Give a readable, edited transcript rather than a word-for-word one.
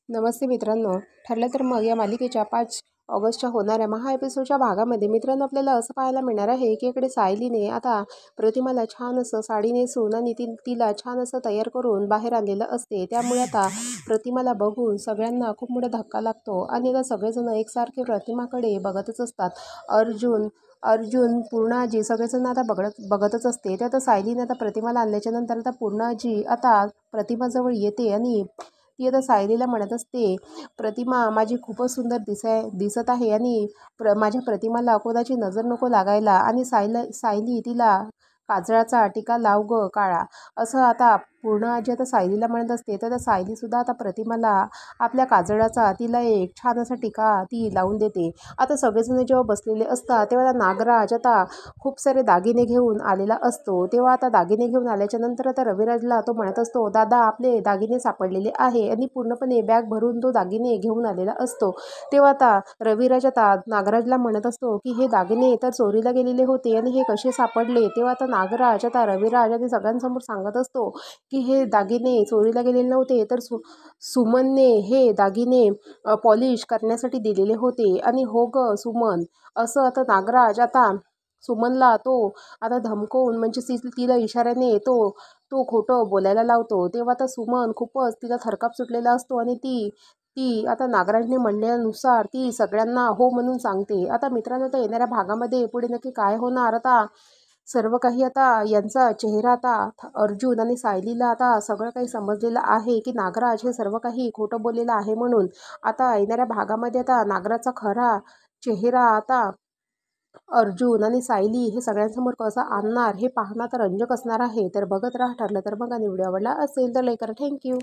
नमस्ते मित्रांनो. ठरलं तर मग या मालिकेच्या 5 ऑगस्टच्या होणाऱ्या महा एपिसोडच्या भागामध्ये मित्रांनो आपल्याला असं पाहायला मिळणार आहे की इकडे सायलीने आता प्रतिमाला छान असं साडी नेसून आणि तिला छान असं तयार करून बाहेर आणलेलं असते. त्यामुळे आता प्रतिमाला बघून सगळ्यांना खूप मोठा धक्का लागतो आणि आता सगळेजण एकसारखे प्रतिमाकडे बघतच असतात. अर्जुन अर्जुन पूर्णाजी सगळेजण आता बघतच असते. त्यात सायलीने आता प्रतिमाला आणल्याच्या नंतर आता पूर्णाजी आता प्रतिमाजवळ येते आणि ती आता सायलीला म्हणत असते, प्रतिमा माझी खूपच सुंदर दिसत आहे आणि माझ्या प्रतिमाला कोणाची नजर नको लागायला. आणि सायली तिला काजळाचा टिका लाव ग काळा, असं आता पूर्ण आजी आता सायलीला म्हणत असते. तर सायलीसुद्धा आता प्रतिमाला आपल्या काजळाचा तिला एक छान असा टिका ती लावून देते. आता सगळेजण जेव्हा बसलेले असतात तेव्हा नागराज आता खूप सारे दागिने घेऊन आलेला असतो. तेव्हा आता दागिने घेऊन आल्याच्या नंतर आता रविराजला तो म्हणत असतो, दादा आपले दागिने सापडलेले आहे. आणि पूर्णपणे बॅग भरून तो दागिने घेऊन आलेला असतो. तेव्हा आता रविराज आता नागराजला म्हणत असतो की हे दागिने तर चोरीला गेलेले होते आणि हे कसे सापडले. तेव्हा आता नागराज आता रविराज आणि सगळ्यांसमोर सांगत असतो की हे दागिने चोरीला गेलेले नव्हते, तर सुमनने हे दागिने पॉलिश करण्यासाठी दिलेले होते. आणि हो ग सुमन, असं आता नागराज आता सुमनला तो आता धमकवून म्हणजे तिला इशाऱ्याने तो तो खोटं बोलायला लावतो. तेव्हा आता सुमन खूपच तिला थरकाप सुटलेला असतो आणि ती ती आता नागराजने म्हणल्यानुसार ती सगळ्यांना हो म्हणून सांगते. आता मित्रांनो आता येणाऱ्या भागामध्ये पुढे नक्की काय होणार, आता सर्व काही आता यांचा चेहरा आता अर्जुन आणि सायलीला आता सगळं काही समजलेलं आहे की नागराज हे सर्व काही खोटं बोललेलं आहे म्हणून. आता येणाऱ्या भागामध्ये आता नागराजचा खरा चेहरा आता अर्जुन आणि सायली हे सगळ्यांसमोर कसं आणणार हे पाहणं तर रंजक असणार आहे. तर बघत राहा. ठरलं तर मग आणि व्हिडिओ आवडला असेल तर लाईक करा. थँक्यू.